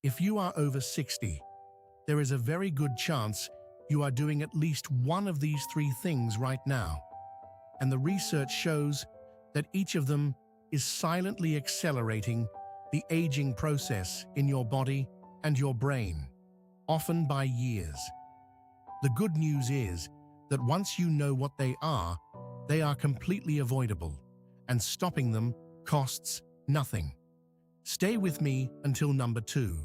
If you are over 60, there is a very good chance you are doing at least one of these three things right now. And the research shows that each of them is silently accelerating the aging process in your body and your brain, often by years. The good news is that once you know what they are completely avoidable, and stopping them costs nothing. Stay with me until number 2,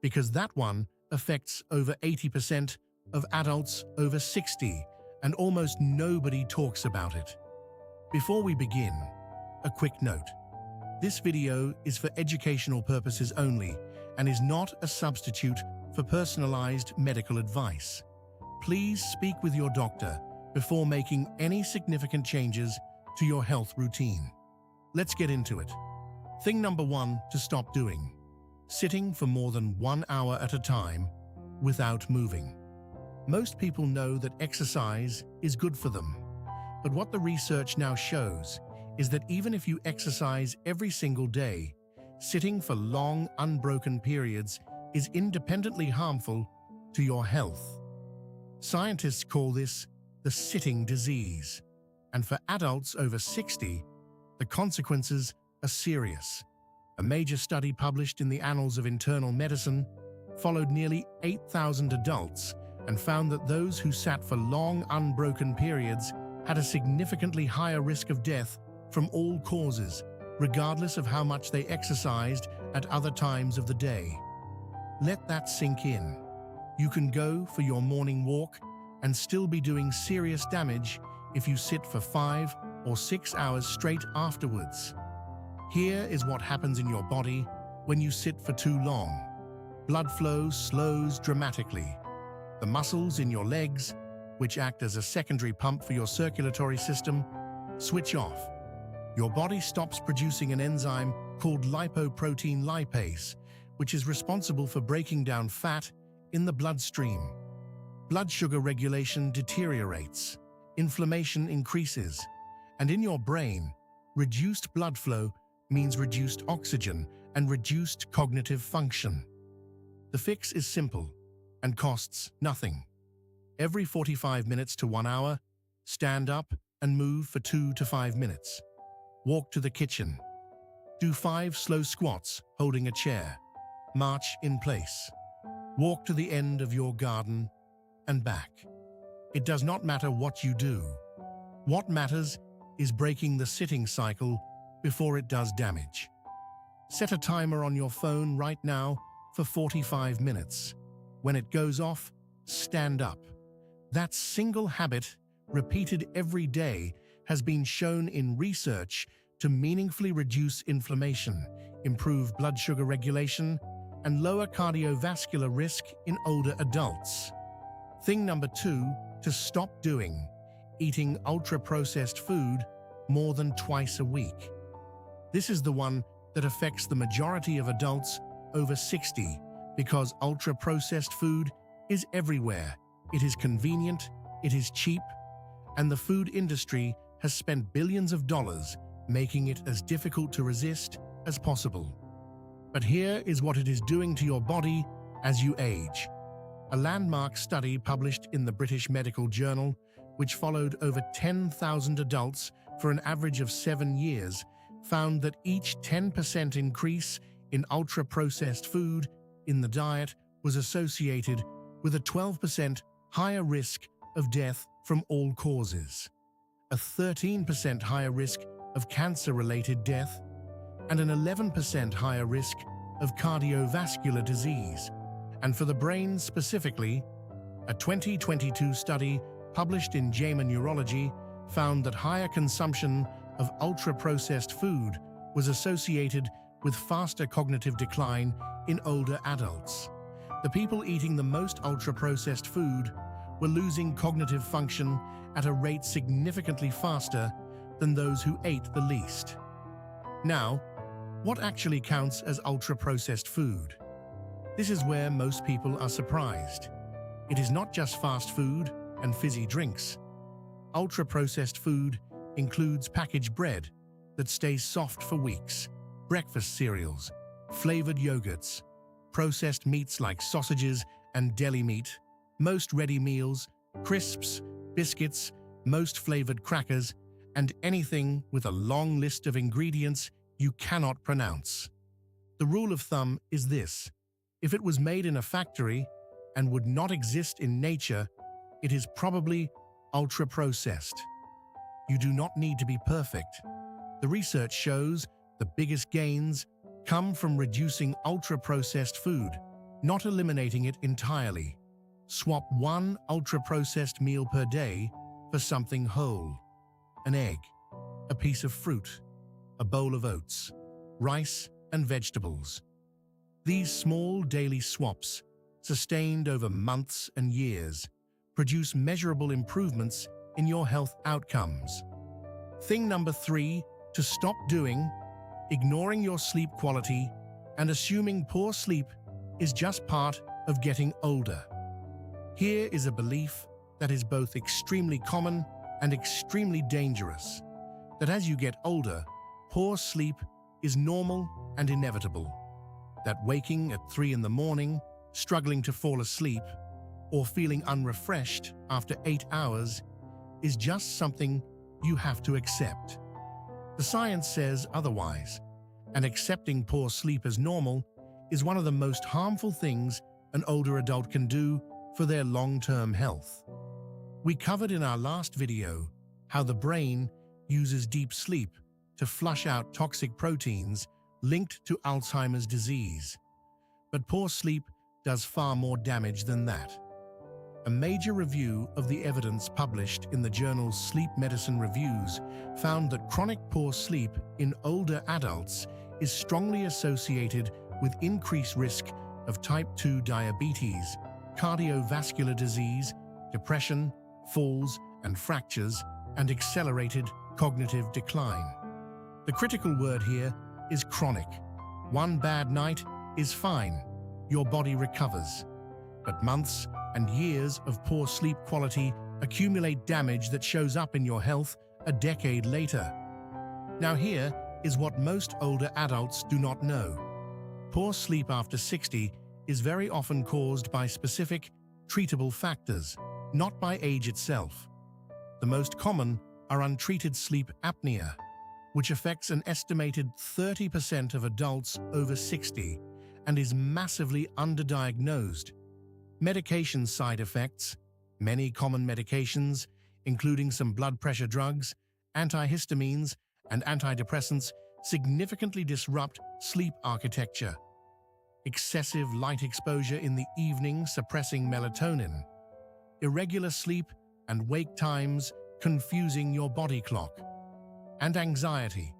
because that one affects over 80% of adults over 60, and almost nobody talks about it. Before we begin, a quick note. This video is for educational purposes only and is not a substitute for personalized medical advice. Please speak with your doctor before making any significant changes to your health routine. Let's get into it. Thing number 1 to stop doing: sitting for more than 1 hour at a time without moving. Most people know that exercise is good for them, but what the research now shows is that even if you exercise every single day, sitting for long, unbroken periods is independently harmful to your health. Scientists call this the sitting disease, and for adults over 60, the consequences are serious. A major study published in the Annals of Internal Medicine followed nearly 8,000 adults and found that those who sat for long, unbroken periods had a significantly higher risk of death from all causes, regardless of how much they exercised at other times of the day. Let that sink in. You can go for your morning walk and still be doing serious damage if you sit for 5 or 6 hours straight afterwards. Here is what happens in your body when you sit for too long. Blood flow slows dramatically. The muscles in your legs, which act as a secondary pump for your circulatory system, switch off. Your body stops producing an enzyme called lipoprotein lipase, which is responsible for breaking down fat in the bloodstream. Blood sugar regulation deteriorates, inflammation increases, and in your brain, reduced blood flow means reduced oxygen and reduced cognitive function. The fix is simple and costs nothing. Every 45 minutes to 1 hour, stand up and move for 2 to 5 minutes. Walk to the kitchen. Do 5 slow squats holding a chair. March in place. Walk to the end of your garden and back. It does not matter what you do. What matters is breaking the sitting cycle before it does damage. Set a timer on your phone right now for 45 minutes. When it goes off, stand up. That single habit, repeated every day, has been shown in research to meaningfully reduce inflammation, improve blood sugar regulation, and lower cardiovascular risk in older adults. Thing number 2 to stop doing: eating ultra-processed food more than twice a week. This is the one that affects the majority of adults over 60 because ultra-processed food is everywhere. It is convenient, it is cheap, and the food industry has spent billions of dollars making it as difficult to resist as possible. But here is what it is doing to your body as you age. A landmark study published in the British Medical Journal, which followed over 10,000 adults for an average of 7 years, found that each 10% increase in ultra-processed food in the diet was associated with a 12% higher risk of death from all causes, a 13% higher risk of cancer-related death, and an 11% higher risk of cardiovascular disease. And for the brain specifically, a 2022 study published in JAMA Neurology found that higher consumption of ultra-processed food was associated with faster cognitive decline in older adults. The people eating the most ultra-processed food were losing cognitive function at a rate significantly faster than those who ate the least. Now, what actually counts as ultra-processed food? This is where most people are surprised. It is not just fast food and fizzy drinks. Ultra-processed food includes packaged bread that stays soft for weeks, breakfast cereals, flavored yogurts, processed meats like sausages and deli meat, most ready meals, crisps, biscuits, most flavored crackers, and anything with a long list of ingredients you cannot pronounce. The rule of thumb is this: if it was made in a factory and would not exist in nature, it is probably ultra-processed. You do not need to be perfect. The research shows the biggest gains come from reducing ultra-processed food, not eliminating it entirely. Swap one ultra-processed meal per day for something whole: an egg, a piece of fruit, a bowl of oats, rice, and vegetables. These small daily swaps, sustained over months and years, produce measurable improvements in your health outcomes. Thing number 3 to stop doing: ignoring your sleep quality and assuming poor sleep is just part of getting older. Here is a belief that is both extremely common and extremely dangerous: that as you get older, poor sleep is normal and inevitable. That waking at 3 in the morning, struggling to fall asleep, or feeling unrefreshed after 8 hours is just something you have to accept. The science says otherwise, and accepting poor sleep as normal is one of the most harmful things an older adult can do for their long-term health. We covered in our last video how the brain uses deep sleep to flush out toxic proteins linked to Alzheimer's disease. But poor sleep does far more damage than that. A major review of the evidence published in the journal Sleep Medicine Reviews found that chronic poor sleep in older adults is strongly associated with increased risk of type 2 diabetes, cardiovascular disease, depression, falls and fractures, and accelerated cognitive decline. The critical word here is chronic. One bad night is fine. Your body recovers. But months and years of poor sleep quality accumulate damage that shows up in your health a decade later. Now here is what most older adults do not know. Poor sleep after 60 is very often caused by specific, treatable factors, not by age itself. The most common are untreated sleep apnea, which affects an estimated 30% of adults over 60 and is massively underdiagnosed. Medication side effects: many common medications, including some blood pressure drugs, antihistamines, and antidepressants, significantly disrupt sleep architecture. Excessive light exposure in the evening suppressing melatonin. Irregular sleep and wake times confusing your body clock. And anxiety,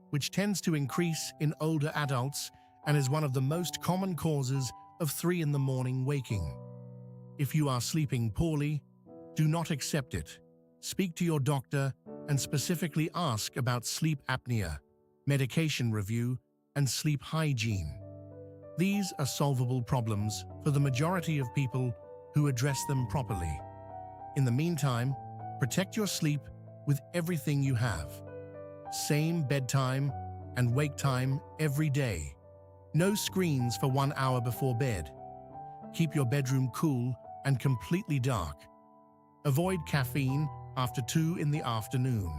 which tends to increase in older adults and is one of the most common causes of 3 in the morning waking. If you are sleeping poorly, do not accept it. Speak to your doctor and specifically ask about sleep apnea, medication review, and sleep hygiene. These are solvable problems for the majority of people who address them properly. In the meantime, protect your sleep with everything you have. Same bedtime and wake time every day. No screens for 1 hour before bed. Keep your bedroom cool and completely dark. Avoid caffeine after 2 in the afternoon.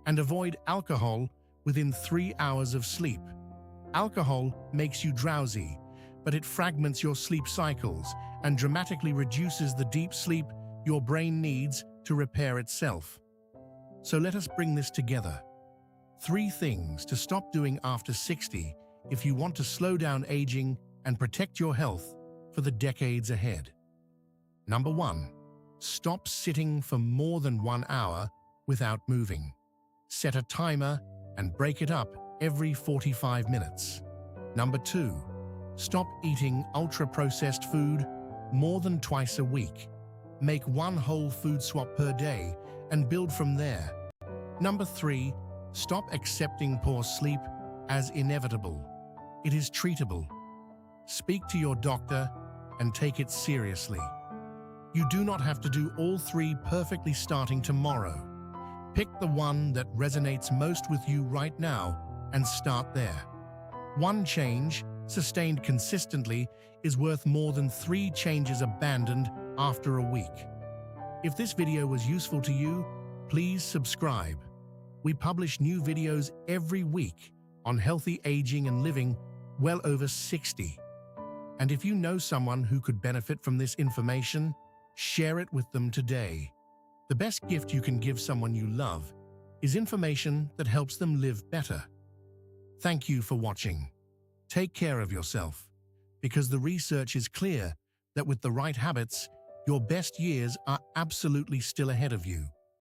And avoid alcohol within 3 hours of sleep. Alcohol makes you drowsy, but it fragments your sleep cycles and dramatically reduces the deep sleep your brain needs to repair itself. So let us bring this together. 3 things to stop doing after 60 if you want to slow down aging and protect your health for the decades ahead. Number 1. Stop sitting for more than 1 hour without moving. Set a timer and break it up every 45 minutes. Number 2. Stop eating ultra-processed food more than twice a week. Make one whole food swap per day and build from there. Number 3. Stop accepting poor sleep as inevitable. It is treatable. Speak to your doctor and take it seriously. You do not have to do all 3 perfectly starting tomorrow. Pick the one that resonates most with you right now and start there. One change sustained consistently is worth more than 3 changes abandoned after a week. If this video was useful to you, please subscribe. We publish new videos every week on healthy aging and living well over 60. And if you know someone who could benefit from this information, share it with them today. The best gift you can give someone you love is information that helps them live better. Thank you for watching. Take care of yourself, because the research is clear that with the right habits, your best years are absolutely still ahead of you.